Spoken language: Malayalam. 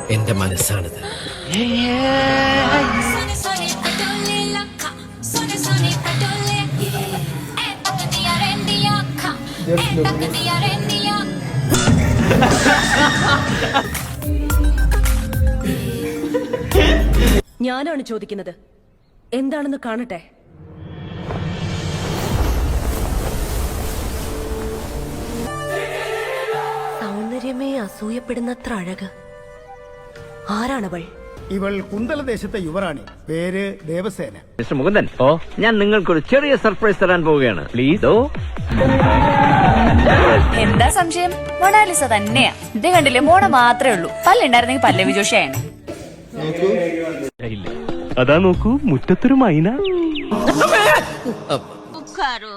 എന്റെ മനസ്സാണിത്. ഞാനാണ് ചോദിക്കുന്നത്, എന്താണെന്ന് കാണട്ടെ. സൗന്ദര്യമേ അസൂയപ്പെടുന്നത്ര അഴക്. ആരാണവൾ? ഇവൾ കുന്തലദേശത്തെ യുവറാണി, പേര് ദേവസേന. മിസ്റ്റർ മുകുന്ദൻ, ഞാൻ നിങ്ങൾക്കൊരു ചെറിയ സർപ്രൈസ് തരാൻ പോവുകയാണ്. പ്ലീസ്. എന്താ സംശയം? മൊണാലിസ തന്നെയാ. ഇത് കണ്ടില്ലേ, മോണ മാത്രമേ ഉള്ളൂ. പല്ലുണ്ടായിരുന്നെങ്കിൽ പല്ലവി ജോഷിയാണ്. അതാ നോക്കൂ, മുറ്റത്തൊരു മൈന. ബുക്കാറോ